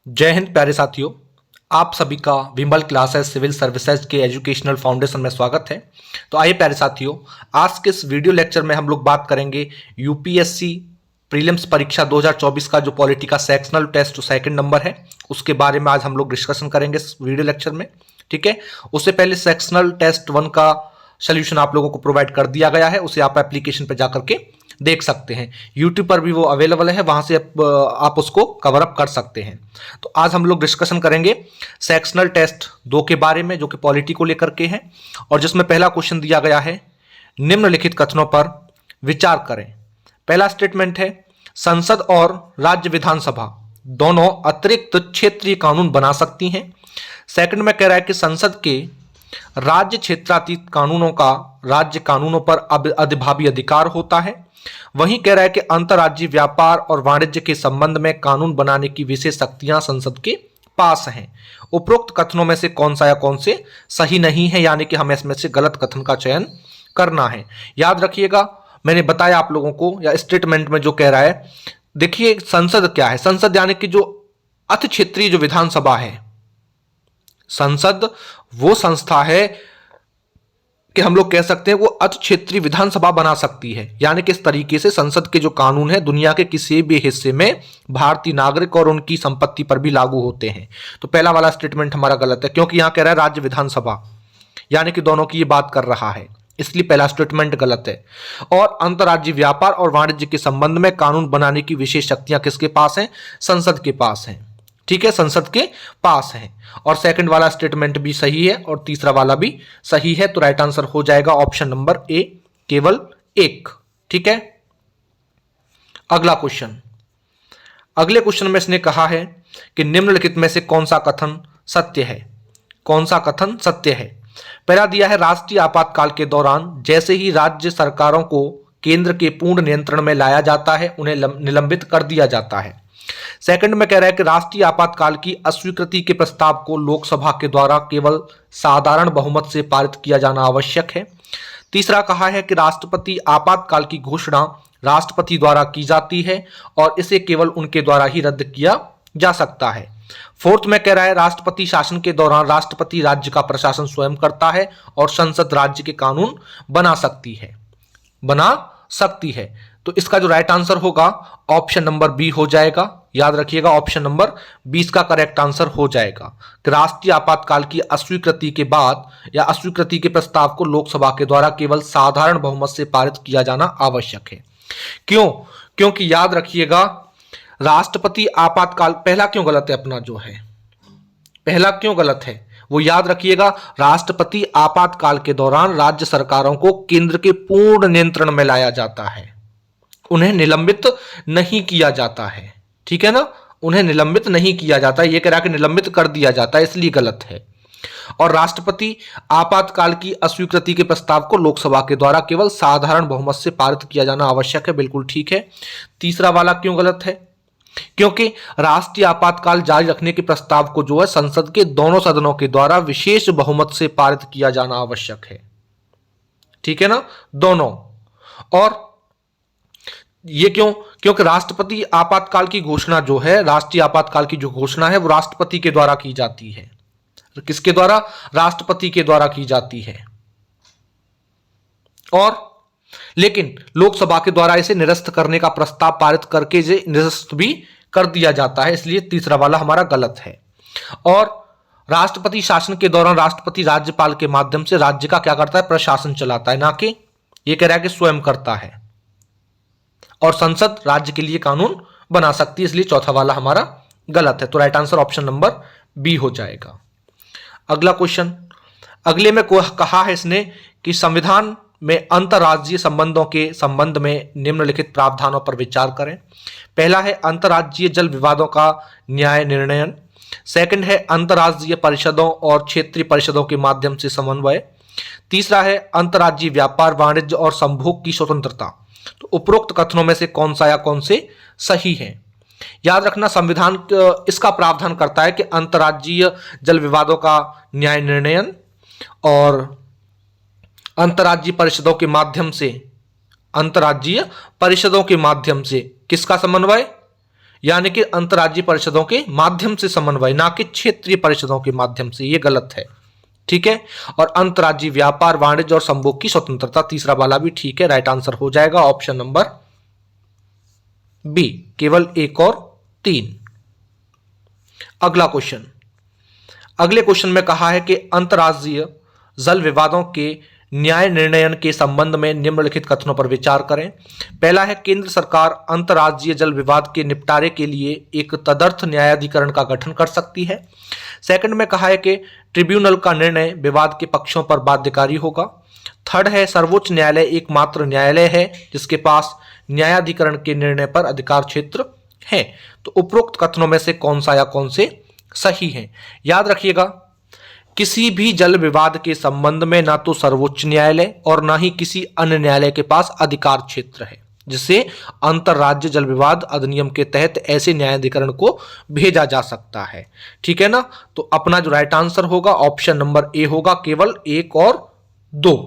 जय हिंद प्यारे साथियों। आप सभी का विमल क्लासेस सिविल सर्विसेज के एजुकेशनल फाउंडेशन में स्वागत है। तो आइए प्यारे साथियों, आज के इस वीडियो लेक्चर में हम लोग बात करेंगे यूपीएससी प्रीलिम्स परीक्षा 2024 का जो पॉलिटी का सेक्शनल टेस्ट जो सेकंड नंबर है उसके बारे में आज हम लोग डिस्कशन करेंगे इस वीडियो लेक्चर में। ठीक है, उससे पहले सेक्शनल टेस्ट 1 का सोल्यूशन आप लोगों को प्रोवाइड कर दिया गया है, उसे आप एप्लीकेशन पर जाकर के देख सकते हैं। यूट्यूब पर भी वो अवेलेबल है, वहां से आप उसको कवर अप कर सकते हैं। तो आज हम लोग डिस्कशन करेंगे सेक्शनल टेस्ट 2 के बारे में, जो कि पॉलिटी को लेकर के है, और जिसमें पहला क्वेश्चन दिया गया है, निम्नलिखित कथनों पर विचार करें। पहला स्टेटमेंट है, संसद और राज्य विधानसभा दोनों अतिरिक्त क्षेत्रीय कानून बना सकती हैं। सेकंड में कह रहा है कि संसद के राज्य क्षेत्रातीत कानूनों का राज्य कानूनों पर अधिभावी अधिकार होता है। वहीं कह रहा है कि अंतर्राज्यीय व्यापार और वाणिज्य के संबंध में कानून बनाने की विशेष शक्तियां संसद के पास हैं। उपरोक्त कथनों में से कौन सा या कौन से सही नहीं है, यानी कि हमें इसमें से गलत कथन का चयन करना है। याद रखिएगा, मैंने बताया आप लोगों को, या स्टेटमेंट में जो कह रहा है, देखिए संसद क्या है। संसद यानी कि जो अति क्षेत्रीय जो विधानसभा है, संसद वो संस्था है कि हम लोग कह सकते हैं वो अति क्षेत्रीय विधानसभा बना सकती है। यानी कि इस तरीके से संसद के जो कानून है दुनिया के किसी भी हिस्से में भारतीय नागरिक और उनकी संपत्ति पर भी लागू होते हैं। तो पहला वाला स्टेटमेंट हमारा गलत है, क्योंकि यहां कह रहा है राज्य विधानसभा, यानी कि दोनों की ये बात कर रहा है, इसलिए पहला स्टेटमेंट गलत है। और अंतर्राज्यीय व्यापार और वाणिज्य के संबंध में कानून बनाने की विशेष शक्तियां किसके पास हैं? संसद के पास हैं। ठीक है, संसद के पास है। और सेकंड वाला स्टेटमेंट भी सही है और तीसरा वाला भी सही है। तो राइट आंसर हो जाएगा ऑप्शन नंबर ए, केवल एक। ठीक है, अगला क्वेश्चन। अगले क्वेश्चन में इसने कहा है कि निम्नलिखित में से कौन सा कथन सत्य है? कौन सा कथन सत्य है? पहला दिया है, राष्ट्रीय आपातकाल के दौरान जैसे ही राज्य सरकारों को केंद्र के पूर्ण नियंत्रण में लाया जाता है उन्हें निलंबित कर दिया जाता है। सेकंड में कह रहा है कि राष्ट्रीय आपातकाल की अस्वीकृति के प्रस्ताव को लोकसभा के द्वारा केवल साधारण बहुमत से पारित किया जाना आवश्यक है। तीसरा कहा है कि राष्ट्रपति आपातकाल की घोषणा राष्ट्रपति द्वारा की जाती है और इसे केवल उनके द्वारा ही रद्द किया जा सकता है। फोर्थ में कह रहा है, राष्ट्रपति शासन के दौरान राष्ट्रपति राज्य का प्रशासन स्वयं करता है और संसद राज्य के कानून बना सकती है। तो इसका जो राइट आंसर होगा ऑप्शन नंबर बी हो जाएगा। याद रखिएगा, ऑप्शन नंबर 20 का करेक्ट आंसर हो जाएगा कि राष्ट्रीय आपातकाल की अस्वीकृति के बाद या अस्वीकृति के प्रस्ताव को लोकसभा के द्वारा केवल साधारण बहुमत से पारित किया जाना आवश्यक है। क्यों? क्योंकि याद रखिएगा, राष्ट्रपति आपातकाल, पहला क्यों गलत है अपना जो है, पहला क्यों गलत है वो याद रखिएगा। राष्ट्रपति आपातकाल के दौरान राज्य सरकारों को केंद्र के पूर्ण नियंत्रण में लाया जाता है, उन्हें निलंबित नहीं किया जाता है। ठीक है ना, उन्हें निलंबित नहीं किया जाता, ये कह रहा है कि निलंबित कर दिया जाता है, इसलिए गलत है। और राष्ट्रपति आपातकाल की अस्वीकृति के प्रस्ताव को लोकसभा के द्वारा केवल साधारण बहुमत से पारित किया जाना आवश्यक है, बिल्कुल ठीक है। तीसरा वाला क्यों गलत है? क्योंकि राष्ट्रीय आपातकाल जारी रखने के प्रस्ताव को जो है संसद के दोनों सदनों के द्वारा विशेष बहुमत से पारित किया जाना आवश्यक है। ठीक है ना, दोनों। और ये क्यों? क्योंकि राष्ट्रपति आपातकाल की घोषणा जो है, राष्ट्रीय आपातकाल की जो घोषणा है वो राष्ट्रपति के द्वारा की जाती है। किसके द्वारा? राष्ट्रपति के द्वारा की जाती है। और लेकिन लोकसभा के द्वारा इसे निरस्त करने का प्रस्ताव पारित करके इसे निरस्त भी कर दिया जाता है, इसलिए तीसरा वाला हमारा गलत है। और राष्ट्रपति शासन के दौरान राष्ट्रपति राज्यपाल के माध्यम से राज्य का क्या करता है? प्रशासन चलाता है, ना कि ये कह रहा है कि स्वयं करता है। और संसद राज्य के लिए कानून बना सकती है, इसलिए चौथा वाला हमारा गलत है। तो right answer option number B हो जाएगा। अगला क्वेश्चन, अगले में कहा है इसने कि संविधान में अंतर्राज्यीय संबंधों के संबंध में निम्नलिखित प्रावधानों पर विचार करें। पहला है अंतर्राज्यीय जल विवादों का न्याय निर्णयन। सेकंड है अंतर्राज्यीय परिषदों और क्षेत्रीय परिषदों के माध्यम से समन्वय। तीसरा है अंतर्राज्यीय व्यापार, वाणिज्य और संभोग की स्वतंत्रता। तो उपरोक्त कथनों में से कौन सा या कौन से सही है? याद रखना, संविधान इसका प्रावधान करता है कि अंतर्राज्यीय जल विवादों का न्याय निर्णयन और अंतर्राज्यीय परिषदों के माध्यम से, अंतर्राज्यीय परिषदों के माध्यम से किसका समन्वय? यानी कि अंतर्राज्यीय परिषदों के माध्यम से समन्वय, ना कि क्षेत्रीय परिषदों के माध्यम से, ये गलत है। ठीक है। और अंतर्राज्यीय व्यापार, वाणिज्य और संभोग की स्वतंत्रता, तीसरा वाला भी ठीक है, राइट आंसर हो जाएगा ऑप्शन नंबर बी, केवल 1 और 3। अगला क्वेश्चन, अगले क्वेश्चन में कहा है कि अंतर्राज्यीय जल विवादों के न्याय निर्णयन के संबंध में निम्नलिखित कथनों पर विचार करें। पहला है, केंद्र सरकार अंतर्राज्यीय जल विवाद के निपटारे के लिए एक तदर्थ न्यायाधिकरण का गठन कर सकती है। सेकंड में कहा है कि ट्रिब्यूनल का निर्णय विवाद के पक्षों पर बाध्यकारी होगा। थर्ड है, सर्वोच्च न्यायालय एकमात्र न्यायालय है जिसके पास न्यायाधिकरण के निर्णय पर अधिकार क्षेत्र है। तो उपरोक्त कथनों में से कौन सा या कौन से सही है? याद रखिएगा, किसी भी जल विवाद के संबंध में ना तो सर्वोच्च न्यायालय और ना ही किसी अन्य न्यायालय के पास अधिकार क्षेत्र है जिससे अंतरराज्य जल विवाद अधिनियम के तहत ऐसे न्यायाधिकरण को भेजा जा सकता है। ठीक है ना। तो अपना जो राइट आंसर होगा ऑप्शन नंबर ए होगा, केवल 1 और 2।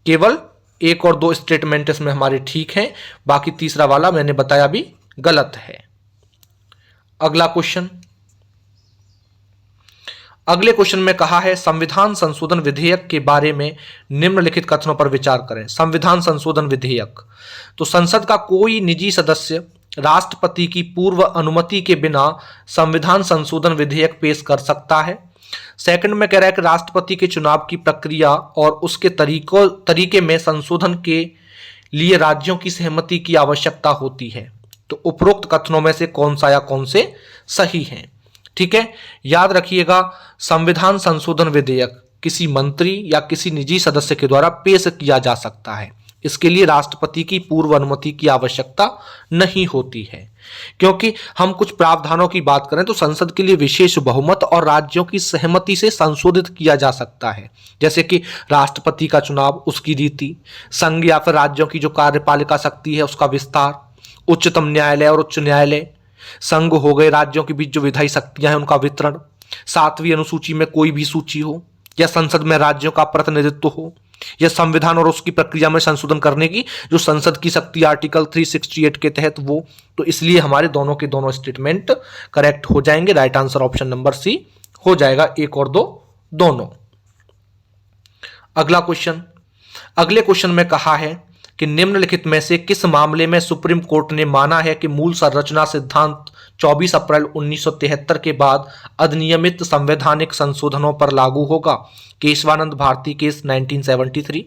केवल 1 और 2 स्टेटमेंट इसमें हमारे ठीक हैं, बाकी तीसरा वाला मैंने बताया भी गलत है। अगला क्वेश्चन, अगले क्वेश्चन में कहा है, संविधान संशोधन विधेयक के बारे में निम्नलिखित कथनों पर विचार करें। संविधान संशोधन विधेयक, तो संसद का कोई निजी सदस्य राष्ट्रपति की पूर्व अनुमति के बिना संविधान संशोधन विधेयक पेश कर सकता है। सेकंड में कह रहा है कि राष्ट्रपति के चुनाव की प्रक्रिया और उसके तरीके में संशोधन के लिए राज्यों की सहमति की आवश्यकता होती है। तो उपरोक्त कथनों में से कौन सा या कौन से सही हैं? ठीक है। याद रखिएगा, संविधान संशोधन विधेयक किसी मंत्री या किसी निजी सदस्य के द्वारा पेश किया जा सकता है। इसके लिए राष्ट्रपति की पूर्व अनुमति की आवश्यकता नहीं होती है। क्योंकि हम कुछ प्रावधानों की बात करें तो संसद के लिए विशेष बहुमत और राज्यों की सहमति से संशोधित किया जा सकता है, जैसे कि राष्ट्रपति का चुनाव, उसकी रीति, संघ या फिर राज्यों की जो कार्यपालिका शक्ति है उसका विस्तार, उच्चतम न्यायालय और उच्च न्यायालय, संघ हो गए, राज्यों के बीच जो विधायी शक्तियां हैं उनका वितरण, 7वीं अनुसूची में कोई भी सूची हो, या संसद में राज्यों का प्रतिनिधित्व हो, या संविधान और उसकी प्रक्रिया में संशोधन करने की जो संसद की शक्ति आर्टिकल 368 के तहत वो। तो इसलिए हमारे दोनों के दोनों स्टेटमेंट करेक्ट हो जाएंगे। Right answer option number C हो जाएगा, 1 और 2 दोनों। अगला क्वेश्चन, अगले क्वेश्चन में कहा है कि निम्नलिखित में से किस मामले में सुप्रीम कोर्ट ने माना है कि मूल संरचना सिद्धांत 24 अप्रैल 1973 के बाद अधिनियमित संवैधानिक संशोधनों पर लागू होगा? Kesavananda Bharati case 1973,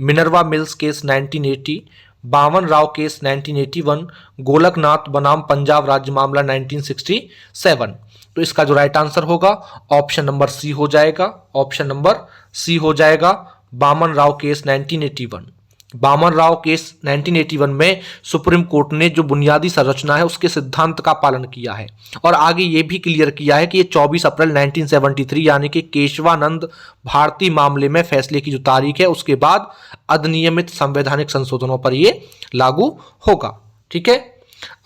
Minerva Mills case 1980, Waman Rao case 1981, Golaknath बनाम पंजाब राज्य मामला 1967। तो इसका जो राइट आंसर होगा ऑप्शन नंबर सी हो जाएगा, ऑप्शन नंबर सी हो जाएगा, बामन राव केस 1981। बामन राव केस 1981 में सुप्रीम कोर्ट ने जो बुनियादी संरचना है उसके सिद्धांत का पालन किया है और आगे ये भी क्लियर किया है कि ये 24 अप्रैल 1973 यानी कि केशवानंद भारती मामले में फैसले की जो तारीख है उसके बाद अधिनियमित संवैधानिक संशोधनों पर ये लागू होगा। ठीक है।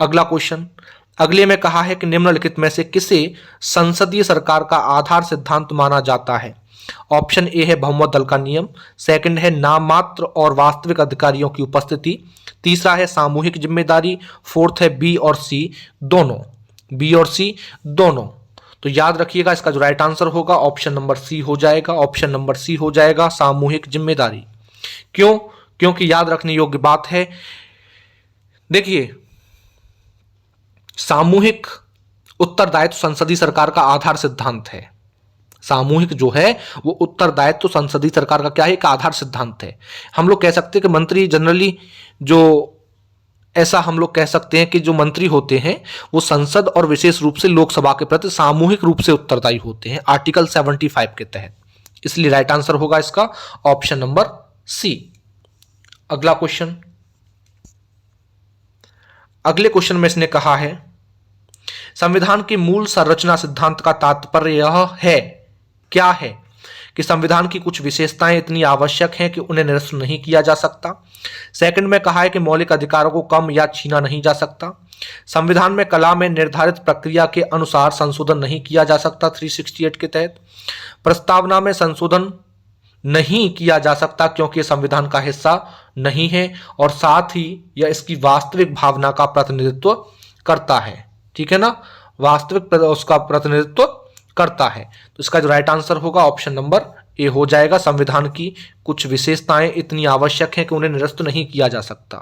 अगला क्वेश्चन, अगले में कहा है कि निम्नलिखित में से किसे संसदीय सरकार का आधार सिद्धांत माना जाता है? ऑप्शन ए है बहुमत दल का नियम, सेकंड है नाममात्र और वास्तविक अधिकारियों की उपस्थिति, तीसरा है सामूहिक जिम्मेदारी, फोर्थ है बी और सी दोनों, बी और सी दोनों। तो याद रखिएगा इसका जो राइट आंसर होगा ऑप्शन नंबर सी हो जाएगा, ऑप्शन नंबर सी हो जाएगा, सामूहिक जिम्मेदारी। क्यों? क्योंकि याद रखने योग्य बात है, देखिए सामूहिक उत्तरदायित्व संसदीय सरकार का आधार सिद्धांत है। सामूहिक जो है वो उत्तरदायित्व तो संसदीय सरकार का क्या है, एक आधार सिद्धांत है। हम लोग कह सकते हैं कि मंत्री जनरली जो ऐसा हम लोग कह सकते हैं कि जो मंत्री होते हैं वो संसद और विशेष रूप से लोकसभा के प्रति सामूहिक रूप से उत्तरदायी होते हैं आर्टिकल 75 के तहत। इसलिए राइट आंसर होगा इसका ऑप्शन नंबर सी। अगला क्वेश्चन, अगले क्वेश्चन में इसने कहा है संविधान के मूल संरचना सिद्धांत का तात्पर्य यह है, क्या है कि संविधान की कुछ विशेषताएं इतनी आवश्यक हैं कि उन्हें निरस्त नहीं किया जा सकता। सेकंड में कहा है कि मौलिक अधिकारों को कम या छीना नहीं जा सकता। संविधान में कला में निर्धारित प्रक्रिया के अनुसार संशोधन नहीं किया जा सकता 368 के तहत। प्रस्तावना में संशोधन नहीं किया जा सकता क्योंकि संविधान का हिस्सा नहीं है और साथ ही यह इसकी वास्तविक भावना का प्रतिनिधित्व करता है, ठीक है ना, वास्तविक उसका प्रतिनिधित्व करता है। तो इसका जो राइट आंसर होगा ऑप्शन नंबर ए हो जाएगा। संविधान की कुछ विशेषताएं इतनी आवश्यक हैं कि उन्हें निरस्त नहीं किया जा सकता,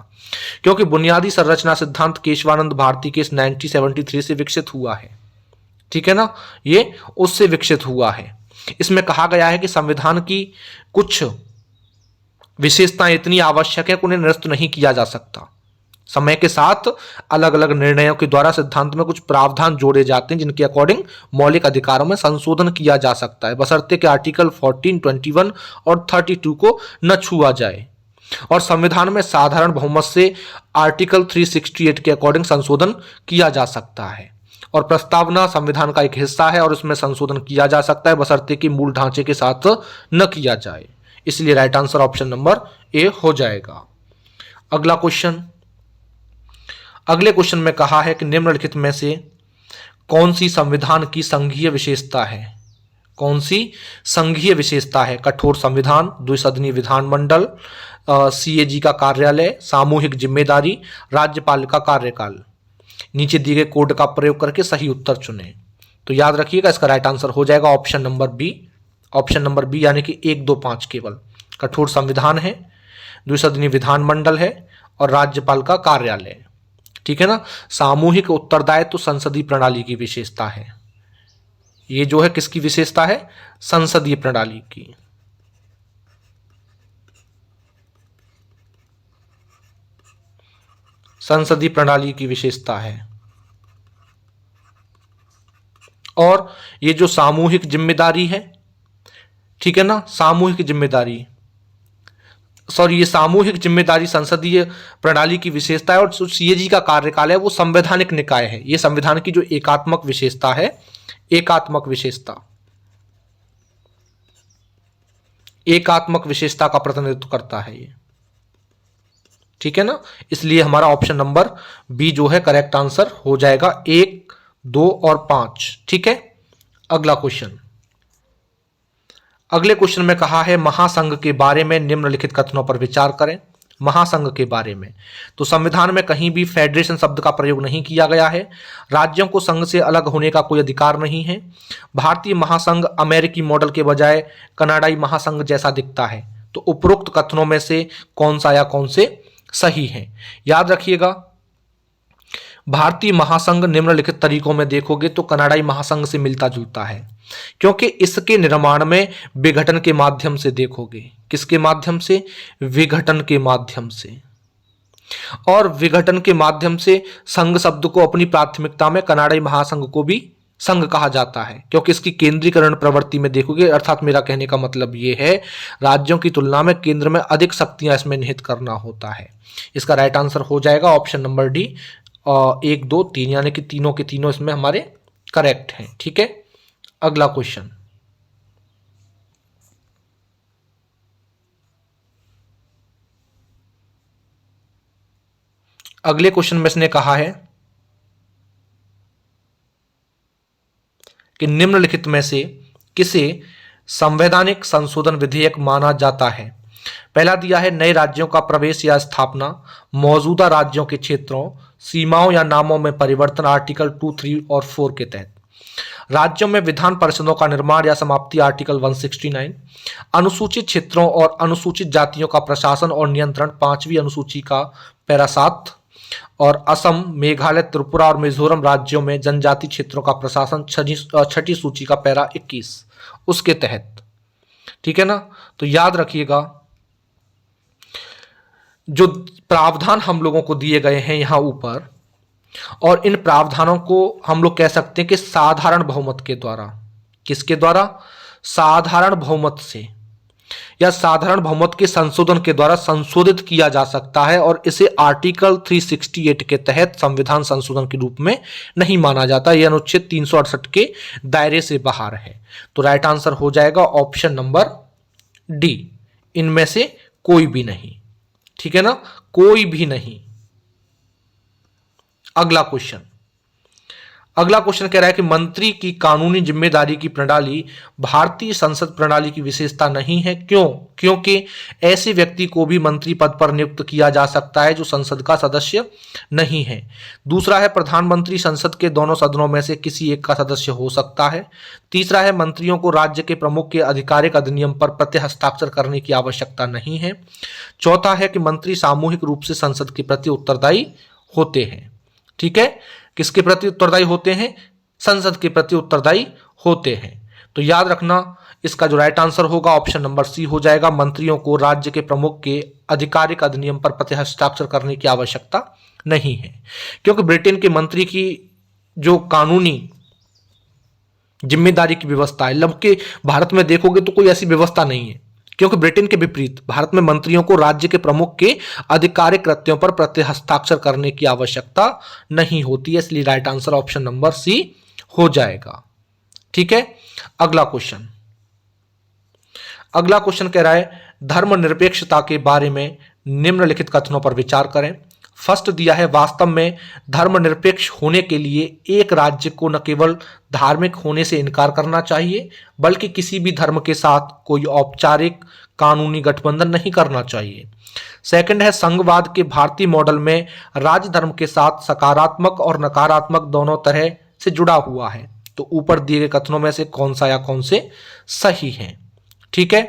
क्योंकि बुनियादी संरचना सिद्धांत केशवानंद भारती के 1973 से विकसित हुआ है, ठीक है ना, ये उससे विकसित हुआ है। इसमें कहा गया है कि संविधान की कुछ विशेषताएं इतनी आवश्यक है कि उन्हें निरस्त नहीं किया जा सकता। समय के साथ अलग अलग निर्णयों के द्वारा सिद्धांत में कुछ प्रावधान जोड़े जाते हैं जिनके अकॉर्डिंग मौलिक अधिकारों में संशोधन किया जा सकता है, बशर्ते कि आर्टिकल 14, 21 और 32 को न छुआ जाए। और संविधान में साधारण बहुमत से आर्टिकल 368 के अकॉर्डिंग संशोधन किया जा सकता है। और प्रस्तावना संविधान का एक हिस्सा है और उसमें संशोधन किया जा सकता है, बशर्ते कि मूल ढांचे के साथ न किया जाए। इसलिए right answer option number A हो जाएगा। अगला क्वेश्चन, अगले क्वेश्चन में कहा है कि निम्नलिखित में से कौन सी संविधान की संघीय विशेषता है? कौन सी संघीय विशेषता है? कठोर संविधान, द्विसदनीय विधानमंडल, सीएजी का कार्यालय, सामूहिक जिम्मेदारी, राज्यपाल का कार्यकाल। नीचे दिए गए कोड का प्रयोग करके सही उत्तर चुनें। तो याद रखिएगा इसका राइट आंसर हो जाएगा option number B. Option number B यानी कि 1, 2, 5 केवल। कठोर संविधान है, द्विसदनीय विधानमंडल है और राज्यपाल का कार्यालय, ठीक है ना। सामूहिक उत्तरदायित्व तो संसदीय प्रणाली की विशेषता है। ये जो है किसकी विशेषता है? संसदीय प्रणाली की। संसदीय प्रणाली की विशेषता है। और ये जो सामूहिक जिम्मेदारी है, ठीक है ना, सामूहिक जिम्मेदारी, सॉरी, ये सामूहिक जिम्मेदारी संसदीय प्रणाली की विशेषता है। और जो सीएजी का कार्यकाल है वो संवैधानिक निकाय है। ये संविधान की जो एकात्मक विशेषता है, एकात्मक विशेषता, एकात्मक विशेषता का प्रतिनिधित्व करता है ये, ठीक है ना। इसलिए हमारा ऑप्शन नंबर बी जो है करेक्ट आंसर हो जाएगा, 1, 2 और 5, ठीक है। अगला क्वेश्चन, अगले क्वेश्चन में कहा है महासंघ के बारे में निम्नलिखित कथनों पर विचार करें। महासंघ के बारे में तो संविधान में कहीं भी फेडरेशन शब्द का प्रयोग नहीं किया गया है। राज्यों को संघ से अलग होने का कोई अधिकार नहीं है। भारतीय महासंघ अमेरिकी मॉडल के बजाय कनाडाई महासंघ जैसा दिखता है। तो उपरोक्त कथनों में से कौन सा या कौन से सही है? याद रखिएगा, भारतीय महासंघ निम्नलिखित तरीकों में देखोगे तो कनाडाई महासंघ से मिलता जुलता है, क्योंकि इसके निर्माण में विघटन के माध्यम से देखोगे। किसके माध्यम से? विघटन के माध्यम से। और विघटन के माध्यम से संघ शब्द को अपनी प्राथमिकता में कनाडाई महासंघ को भी संघ कहा जाता है, क्योंकि इसकी केंद्रीकरण प्रवृत्ति में देखोगे, अर्थात मेरा कहने का मतलब ये है राज्यों की तुलना में केंद्र में अधिक शक्तियां इसमें निहित करना होता है। इसका राइट आंसर हो जाएगा ऑप्शन नंबर डी, 1, 2, 3, यानी कि तीनों के तीनों इसमें हमारे करेक्ट हैं, ठीक है। अगला क्वेश्चन, अगले क्वेश्चन में इसने कहा है कि निम्नलिखित में से किसे संवैधानिक संशोधन विधेयक माना जाता है? पहला दिया है नए राज्यों का प्रवेश या स्थापना, मौजूदा राज्यों के क्षेत्रों, सीमाओं या नामों में परिवर्तन आर्टिकल 2, 3 और 4 के तहत, राज्यों में विधान परिषदों का निर्माण या समाप्ति आर्टिकल 169, अनुसूचित क्षेत्रों और अनुसूचित जातियों का प्रशासन और नियंत्रण 5वीं अनुसूची का पैरा 7, और असम, मेघालय, त्रिपुरा और मिजोरम राज्यों में जनजाति क्षेत्रों का प्रशासन 6ठी सूची का पैरा 21 उसके तहत, ठीक है ना। तो याद रखिएगा जो प्रावधान हम लोगों को दिए गए हैं यहां ऊपर, और इन प्रावधानों को हम लोग कह सकते हैं कि साधारण बहुमत के द्वारा, किसके द्वारा? साधारण बहुमत से या साधारण बहुमत के संशोधन के द्वारा संशोधित किया जा सकता है, और इसे आर्टिकल 368 के तहत संविधान संशोधन के रूप में नहीं माना जाता। यह अनुच्छेद 368 के दायरे से बाहर है। तो राइट आंसर हो जाएगा ऑप्शन नंबर डी, इनमें से कोई भी नहीं, ठीक है ना, कोई भी नहीं। अगला क्वेश्चन, अगला क्वेश्चन कह रहा है कि मंत्री की कानूनी जिम्मेदारी की प्रणाली भारतीय संसद प्रणाली की विशेषता नहीं है। क्यों? क्योंकि ऐसे व्यक्ति को भी मंत्री पद पर नियुक्त किया जा सकता है जो संसद का सदस्य नहीं है। दूसरा है प्रधानमंत्री संसद के दोनों सदनों में से किसी एक का सदस्य हो सकता है। तीसरा है मंत्रियों को राज्य के प्रमुख के आधिकारिक अधिनियम पर प्रत्यहस्ताक्षर करने की आवश्यकता नहीं है। चौथा है कि मंत्री सामूहिक रूप से संसद के प्रति उत्तरदायी होते हैं। ठीक है, किसके प्रति उत्तरदायी होते हैं? संसद के प्रति उत्तरदायी होते हैं। तो याद रखना, इसका जो राइट आंसर होगा ऑप्शन नंबर सी हो जाएगा। मंत्रियों को राज्य के प्रमुख के आधिकारिक अधिनियम पर प्रत्यहस्ताक्षर करने की आवश्यकता नहीं है, क्योंकि ब्रिटेन के मंत्री की जो कानूनी जिम्मेदारी की व्यवस्था है, जबकि भारत में देखोगे तो कोई ऐसी व्यवस्था नहीं है, क्योंकि ब्रिटेन के विपरीत भारत में मंत्रियों को राज्य के प्रमुख के आधिकारिक कृत्यों पर प्रत्यहस्ताक्षर करने की आवश्यकता नहीं होती है। इसलिए right answer option number C हो जाएगा। ठीक है, अगला क्वेश्चन कह रहा है धर्मनिरपेक्षता के बारे में निम्नलिखित कथनों पर विचार करें। फर्स्ट दिया है, वास्तव में धर्मनिरपेक्ष होने के लिए एक राज्य को न केवल धार्मिक होने से इनकार करना चाहिए, बल्कि किसी भी धर्म के साथ कोई औपचारिक कानूनी गठबंधन नहीं करना चाहिए। सेकंड है, संघवाद के भारतीय मॉडल में राज्य धर्म के साथ सकारात्मक और नकारात्मक दोनों तरह से जुड़ा हुआ है। तो ऊपर दिए गए कथनों में से कौन सा या कौन से सही है? ठीक है,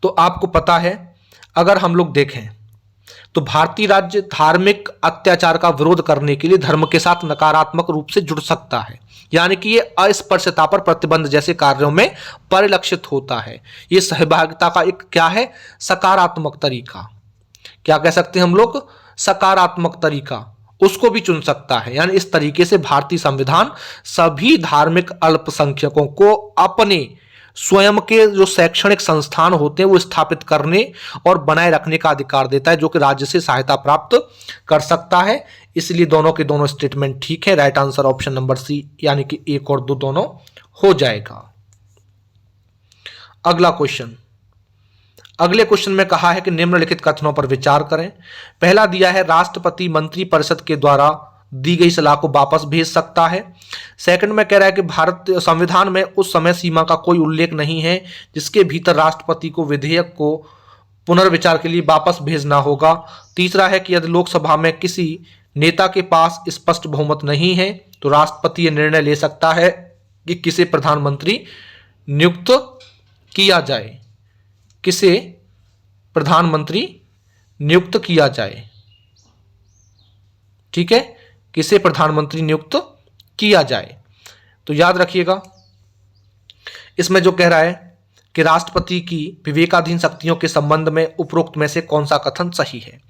तो आपको पता है, अगर हम लोग देखें तो भारतीय राज्य धार्मिक अत्याचार का विरोध करने के लिए धर्म के साथ नकारात्मक रूप से जुड़ सकता है, यानी कि ये अस्पृश्यता पर प्रतिबंध जैसे कार्यों में परिलक्षित होता है। ये सहभागिता का एक क्या है? सकारात्मक तरीका। क्या कह सकते हैं हम लोग? सकारात्मक तरीका उसको भी चुन सकता है। यानी इस तरीके से भारतीय संविधान सभी धार्मिक अल्पसंख्यकों को अपने स्वयं के जो शैक्षणिक संस्थान होते हैं वो स्थापित करने और बनाए रखने का अधिकार देता है, जो कि राज्य से सहायता प्राप्त कर सकता है। इसलिए दोनों के दोनों स्टेटमेंट ठीक है। Right answer option number C, यानी कि एक और दो दोनों हो जाएगा। अगला क्वेश्चन, अगले क्वेश्चन में कहा है कि निम्नलिखित कथनों पर विचार करें। पहला दिया है, राष्ट्रपति मंत्री परिषद के द्वारा दी गई सलाह को वापस भेज सकता है। सेकंड में कह रहा है कि भारत संविधान में उस समय सीमा का कोई उल्लेख नहीं है जिसके भीतर राष्ट्रपति को विधेयक को पुनर्विचार के लिए वापस भेजना होगा। तीसरा है कि यदि लोकसभा में किसी नेता के पास स्पष्ट बहुमत नहीं है तो राष्ट्रपति यह निर्णय ले सकता है कि किसे प्रधानमंत्री नियुक्त किया जाए, किसे प्रधानमंत्री नियुक्त किया जाए। ठीक है, किसे प्रधानमंत्री नियुक्त किया जाए। तो याद रखिएगा, इसमें जो कह रहा है कि राष्ट्रपति की विवेकाधीन शक्तियों के संबंध में उपरोक्त में से कौन सा कथन सही है।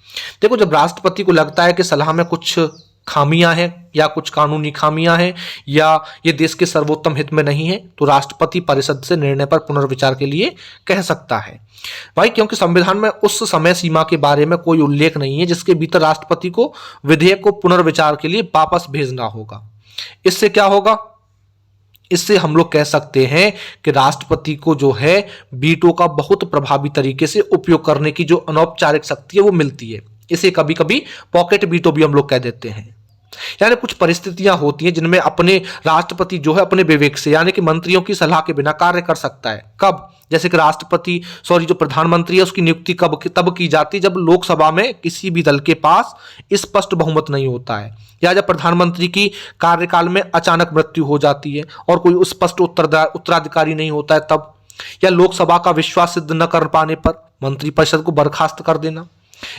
देखो, जब राष्ट्रपति को लगता है कि सलाह में कुछ खामियां हैं या कुछ कानूनी खामियां हैं या ये देश के सर्वोत्तम हित में नहीं है, तो राष्ट्रपति परिषद से निर्णय पर पुनर्विचार के लिए कह सकता है भाई, क्योंकि संविधान में उस समय सीमा के बारे में कोई उल्लेख नहीं है जिसके भीतर राष्ट्रपति को विधेयक को पुनर्विचार के लिए वापस भेजना होगा। इससे क्या होगा? इससे हम लोग कह सकते हैं कि राष्ट्रपति को जो है वीटो का बहुत प्रभावी तरीके से उपयोग करने की जो अनौपचारिक शक्ति है वो मिलती है। इसे कभी कभी पॉकेट वीटो भी हम लोग कह देते हैं। यानी कुछ परिस्थितियां होती हैं जिनमें अपने राष्ट्रपति जो है अपने विवेक से, यानी कि मंत्रियों की सलाह के बिना कार्य कर सकता है। कब? जैसे कि जो प्रधानमंत्री है उसकी नियुक्ति तब की जाती है जब लोकसभा में किसी भी दल के पास स्पष्ट बहुमत नहीं होता है, या जब प्रधानमंत्री की कार्यकाल में अचानक मृत्यु हो जाती है और कोई स्पष्ट उत्तराधिकारी नहीं होता है तब, या लोकसभा का विश्वास सिद्ध न कर पाने पर मंत्रिपरिषद को बर्खास्त कर देना,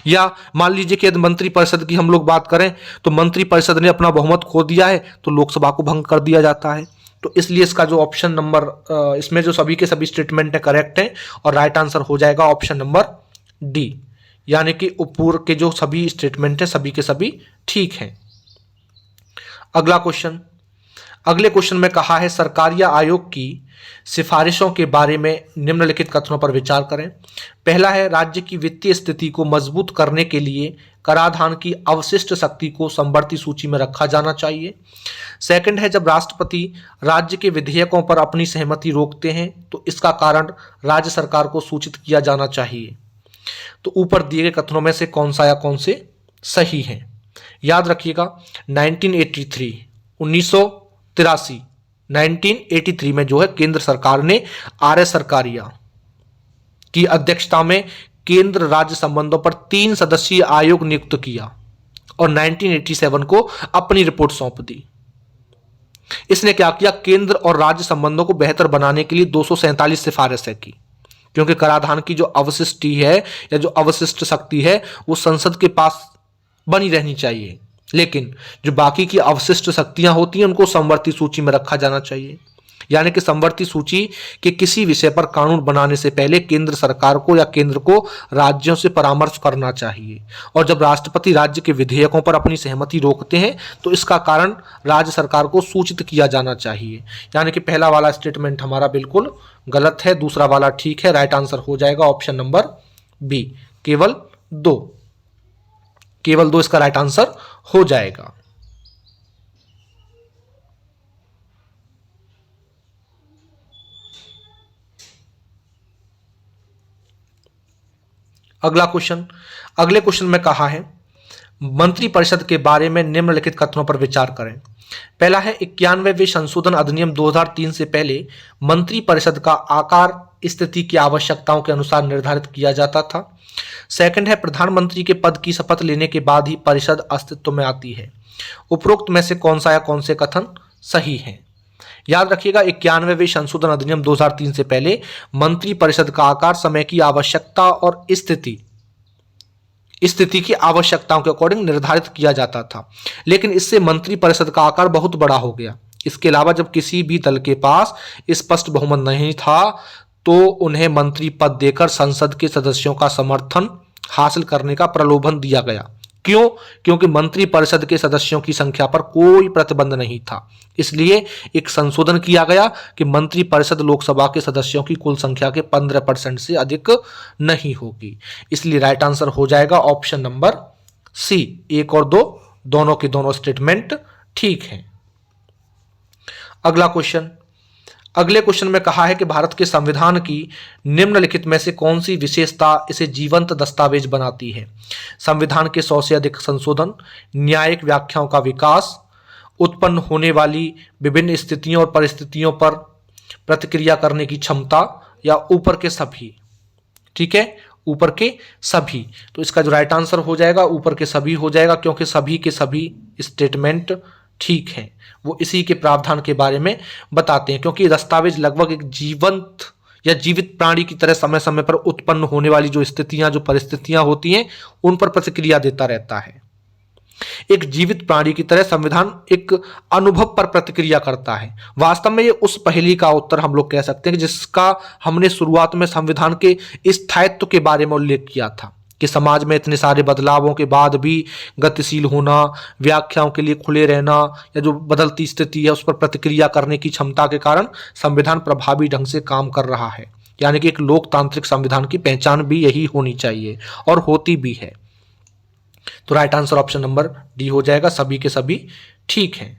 या मान लीजिए कि यदि मंत्रिपरिषद की हम लोग बात करें तो मंत्रिपरिषद ने अपना बहुमत खो दिया है तो लोकसभा को भंग कर दिया जाता है। तो इसलिए इसका जो ऑप्शन नंबर इसमें जो सभी के सभी स्टेटमेंट है करेक्ट है और राइट आंसर हो जाएगा ऑप्शन नंबर डी, यानी कि ऊपर के जो सभी स्टेटमेंट है सभी के सभी ठीक हैं। अगला क्वेश्चन, अगले क्वेश्चन में कहा है सरकारीय आयोग की सिफारिशों के बारे में निम्नलिखित कथनों पर विचार करें। पहला है, राज्य की वित्तीय स्थिति को मजबूत करने के लिए कराधान की अवशिष्ट शक्ति को समवर्ती सूची में रखा जाना चाहिए। सेकंड है, जब राष्ट्रपति राज्य के विधेयकों पर अपनी सहमति रोकते हैं तो इसका कारण राज्य सरकार को सूचित किया जाना चाहिए। तो ऊपर दिए गए कथनों में से कौन सा या कौन से सही हैं? याद रखिएगा 1983 1983 1983 में जो है केंद्र सरकार ने आर्य सरकारिया की अध्यक्षता में केंद्र राज्य संबंधों पर 3 सदस्यीय आयोग नियुक्त किया और 1987 को अपनी रिपोर्ट सौंप दी। इसने क्या किया, केंद्र और राज्य संबंधों को बेहतर बनाने के लिए 247 सिफारिशें की, क्योंकि कराधान की जो अवशिष्टि है या जो अवशिष्ट शक्ति है वो संसद के पास बनी रहनी चाहिए, लेकिन जो बाकी की अवशिष्ट शक्तियां होती हैं उनको समवर्ती सूची में रखा जाना चाहिए। यानी कि समवर्ती सूची के किसी विषय पर कानून बनाने से पहले केंद्र सरकार को या केंद्र को राज्यों से परामर्श करना चाहिए, और जब राष्ट्रपति राज्य के विधेयकों पर अपनी सहमति रोकते हैं तो इसका कारण राज्य सरकार को सूचित किया जाना चाहिए। यानी कि पहला वाला स्टेटमेंट हमारा बिल्कुल गलत है, दूसरा वाला ठीक है। राइट आंसर हो जाएगा ऑप्शन नंबर बी, केवल 2 इसका राइट आंसर हो जाएगा। अगले क्वेश्चन में कहा है मंत्रिपरिषद के बारे में निम्नलिखित कथनों पर विचार करें। पहला है 91वें संशोधन अधिनियम 2003 से पहले मंत्रिपरिषद का आकार स्थिति की आवश्यकताओं के अनुसार निर्धारित किया जाता था। सेकंड है प्रधानमंत्री के पद की शपथ लेने के बाद ही परिषद अस्तित्व में आती है। उपरोक्त में से कौन सा या कौन से कथन सही है? याद रखिएगा 91वें संशोधन अधिनियम 2003 से पहले मंत्रिपरिषद का आकार समय की आवश्यकता और स्थिति की आवश्यकताओं के अकॉर्डिंग निर्धारित किया जाता था, लेकिन इससे मंत्रिपरिषद का आकार बहुत बड़ा हो गया। इसके अलावा जब किसी भी दल के पास स्पष्ट बहुमत नहीं था तो उन्हें मंत्री पद देकर संसद के सदस्यों का समर्थन हासिल करने का प्रलोभन दिया गया। क्यों? क्योंकि मंत्रिपरिषद के सदस्यों की संख्या पर कोई प्रतिबंध नहीं था। इसलिए एक संशोधन किया गया कि मंत्रिपरिषद लोकसभा के सदस्यों की कुल संख्या के 15% से अधिक नहीं होगी। इसलिए राइट आंसर हो जाएगा ऑप्शन नंबर सी। 1 और 2 दोनों के दोनों स्टेटमेंट ठीक हैं। अगले क्वेश्चन में कहा है कि भारत के संविधान की निम्नलिखित में से कौन सी विशेषता इसे जीवंत दस्तावेज बनाती है? संविधान के 100 से अधिक संशोधन, न्यायिक व्याख्याओं का विकास, उत्पन्न होने वाली विभिन्न स्थितियों और परिस्थितियों पर प्रतिक्रिया करने की क्षमता, या ऊपर के सभी। ठीक है, ऊपर के सभी। तो इसका जो राइट आंसर हो जाएगा ऊपर के सभी हो जाएगा, क्योंकि सभी के सभी स्टेटमेंट ठीक है। वो इसी के प्रावधान के बारे में बताते हैं, क्योंकि दस्तावेज लगभग एक जीवंत या जीवित प्राणी की तरह समय समय पर उत्पन्न होने वाली जो स्थितियां, जो परिस्थितियां होती हैं उन पर प्रतिक्रिया देता रहता है। एक जीवित प्राणी की तरह संविधान एक अनुभव पर प्रतिक्रिया करता है। वास्तव में ये उस पहेली का उत्तर हम लोग कह सकते हैं जिसका हमने शुरुआत में संविधान के स्थायित्व के बारे में उल्लेख किया था, कि समाज में इतने सारे बदलावों के बाद भी गतिशील होना, व्याख्याओं के लिए खुले रहना, या जो बदलती स्थिति है उस पर प्रतिक्रिया करने की क्षमता के कारण संविधान प्रभावी ढंग से काम कर रहा है। यानी कि एक लोकतांत्रिक संविधान की पहचान भी यही होनी चाहिए, और होती भी है। तो right answer option number D हो जाएगा, सभी के सभी ठीक है।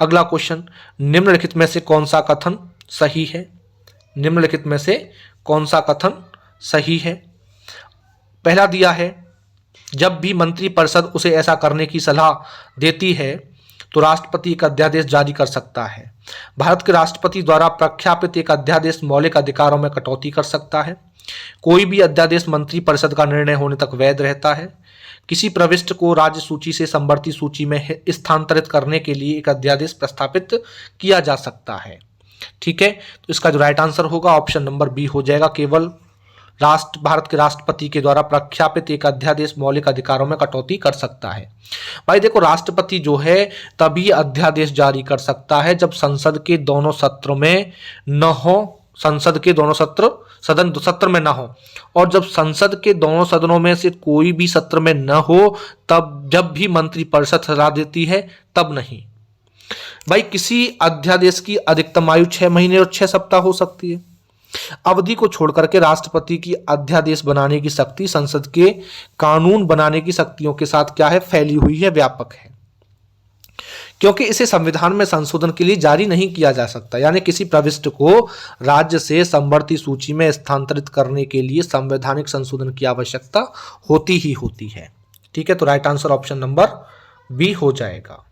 अगला क्वेश्चन, निम्नलिखित में से कौन सा कथन सही है? निम्नलिखित में से कौन सा कथन सही है? पहला दिया है, जब भी मंत्रिपरिषद उसे ऐसा करने की सलाह देती है तो राष्ट्रपति एक अध्यादेश जारी कर सकता है। भारत के राष्ट्रपति द्वारा प्रख्यापित एक अध्यादेश मौलिक अधिकारों में कटौती कर सकता है। कोई भी अध्यादेश मंत्रिपरिषद का निर्णय होने तक वैध रहता है। किसी प्रविष्ट को राज्य सूची से समवर्ती सूची में स्थानांतरित करने के लिए एक अध्यादेश प्रस्तावित किया जा सकता है। ठीक है, तो इसका जो राइट आंसर होगा ऑप्शन नंबर बी हो जाएगा, केवल भारत के राष्ट्रपति के द्वारा प्रख्यापित एक अध्यादेश मौलिक अधिकारों में कटौती कर सकता है। भाई देखो, राष्ट्रपति जो है तभी अध्यादेश जारी कर सकता है जब संसद के दोनों सत्र में न हो, संसद के दोनों सत्र में न हो, और जब संसद के दोनों सदनों में से कोई भी सत्र में न हो, तब जब भी मंत्रिपरिषद सलाह देती है तब नहीं। भाई किसी अध्यादेश की अधिकतम आयु 6 महीने और 6 सप्ताह हो सकती है। अवधि को छोड़कर के राष्ट्रपति की अध्यादेश बनाने की शक्ति संसद के कानून बनाने की शक्तियों के साथ क्या है, फैली हुई है, व्यापक है, क्योंकि इसे संविधान में संशोधन के लिए जारी नहीं किया जा सकता। यानी किसी प्रविष्ट को राज्य से समवर्ती सूची में स्थानांतरित करने के लिए संवैधानिक संशोधन की आवश्यकता होती ही होती है। ठीक है, तो right answer option number B हो जाएगा।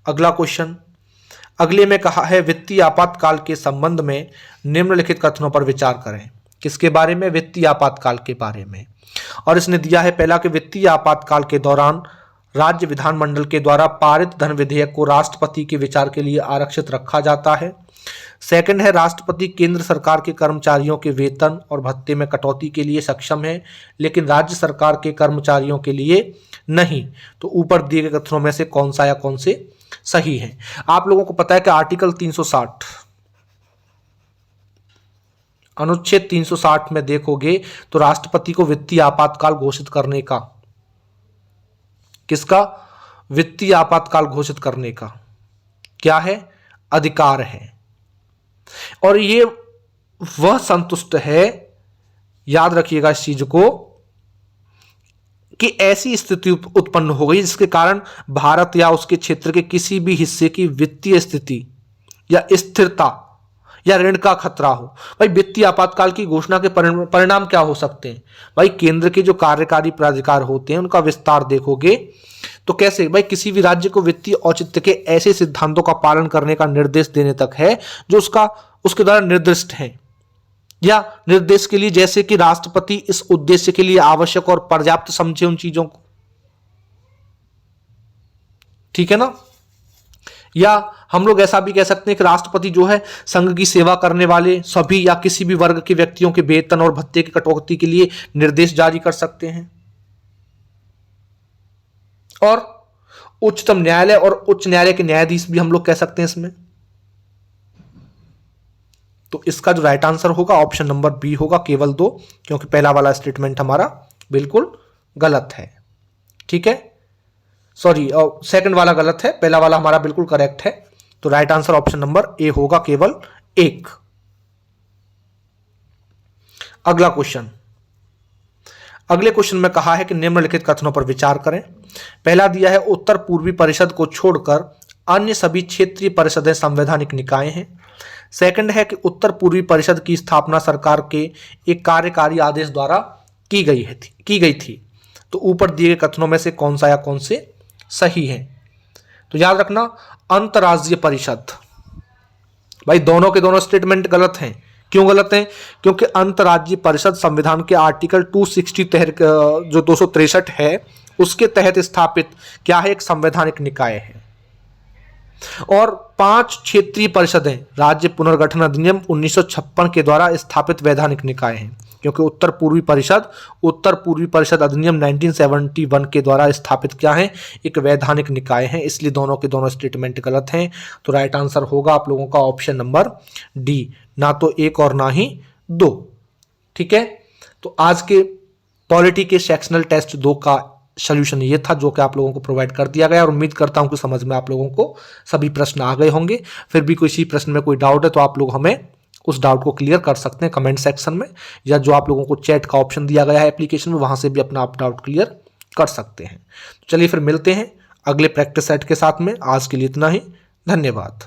अगला क्वेश्चन, अगले में कहा है वित्तीय आपातकाल के संबंध में निम्नलिखित कथनों पर विचार करें। किसके बारे में? वित्तीय आपातकाल के बारे में। और इसने दिया है पहला कि वित्तीय आपातकाल के दौरान राज्य विधानमंडल के द्वारा पारित धन विधेयक को राष्ट्रपति के विचार के लिए आरक्षित रखा जाता है। सेकंड है, राष्ट्रपति केंद्र सरकार के कर्मचारियों के वेतन और भत्ते में कटौती के लिए सक्षम है, लेकिन राज्य सरकार के कर्मचारियों के लिए नहीं। तो ऊपर दिए गए कथनों में से कौन सा या कौन से सही है? आप लोगों को पता है कि आर्टिकल 360 अनुच्छेद 360 में देखोगे तो राष्ट्रपति को वित्तीय आपातकाल घोषित करने का, किसका? वित्तीय आपातकाल घोषित करने का क्या है? अधिकार है। और ये वह संतुष्ट है, याद रखिएगा इस चीज को, कि ऐसी स्थिति उत्पन्न हो गई जिसके कारण भारत या उसके क्षेत्र के किसी भी हिस्से की वित्तीय स्थिति या स्थिरता या ऋण का खतरा हो। भाई वित्तीय आपातकाल की घोषणा के परिणाम क्या हो सकते हैं? भाई केंद्र के जो कार्यकारी प्राधिकार होते हैं उनका विस्तार देखोगे तो कैसे? भाई किसी भी राज्य को वित्तीय औचित्य के ऐसे सिद्धांतों का पालन करने का निर्देश देने तक है जो उसके द्वारा निर्दिष्ट है, या निर्देश के लिए जैसे कि राष्ट्रपति इस उद्देश्य के लिए आवश्यक और पर्याप्त समझे उन चीजों को, ठीक है ना। या हम लोग ऐसा भी कह सकते हैं कि राष्ट्रपति जो है संघ की सेवा करने वाले सभी या किसी भी वर्ग के व्यक्तियों के वेतन और भत्ते की कटौती के लिए निर्देश जारी कर सकते हैं। और उच्चतम न्यायालय और उच्च न्यायालय के न्यायाधीश भी हम लोग कह सकते हैं इसमें। तो इसका जो राइट आंसर होगा ऑप्शन नंबर बी होगा, केवल 2, क्योंकि पहला वाला स्टेटमेंट हमारा बिल्कुल गलत है। ठीक है, सॉरी सेकंड वाला गलत है, पहला वाला हमारा बिल्कुल करेक्ट है। तो right answer option number A होगा, केवल 1। अगला क्वेश्चन, अगले क्वेश्चन में कहा है कि निम्नलिखित कथनों पर विचार करें। पहला दिया है उत्तर पूर्वी परिषद को छोड़कर अन्य सभी क्षेत्रीय परिषदें संवैधानिक निकाय हैं। सेकंड है कि उत्तर पूर्वी परिषद की स्थापना सरकार के एक कार्यकारी आदेश द्वारा की गई थी। तो ऊपर दिए गए कथनों में से कौन सा या कौन से सही है? तो याद रखना अंतर्राज्यीय परिषद, भाई दोनों के दोनों स्टेटमेंट गलत हैं। क्यों गलत हैं? क्योंकि अंतर्राज्यीय परिषद संविधान के आर्टिकल 260 तहत जो 263 है उसके तहत स्थापित क्या है? एक संवैधानिक निकाय है। और 5 क्षेत्रीय परिषदें राज्य पुनर्गठन अधिनियम 1956 के द्वारा स्थापित वैधानिक निकाय हैं, क्योंकि उत्तर पूर्वी परिषद अधिनियम 1971 के द्वारा स्थापित क्या है? एक वैधानिक निकाय है। इसलिए दोनों के दोनों स्टेटमेंट गलत हैं। तो राइट आंसर होगा आप लोगों का ऑप्शन नंबर डी, ना तो 1 और ना ही 2। ठीक है, तो आज के पॉलिटी के सेक्शनल टेस्ट 2 का सॉल्यूशन ये था जो कि आप लोगों को प्रोवाइड कर दिया गया, और उम्मीद करता हूं कि समझ में आप लोगों को सभी प्रश्न आ गए होंगे। फिर भी किसी प्रश्न में कोई डाउट है तो आप लोग हमें उस डाउट को क्लियर कर सकते हैं कमेंट सेक्शन में, या जो आप लोगों को चैट का ऑप्शन दिया गया है एप्लीकेशन में, वहां से भी अपना आप डाउट क्लियर कर सकते हैं। तो चलिए फिर मिलते हैं अगले प्रैक्टिस सेट के साथ में। आज के लिए इतना ही, धन्यवाद।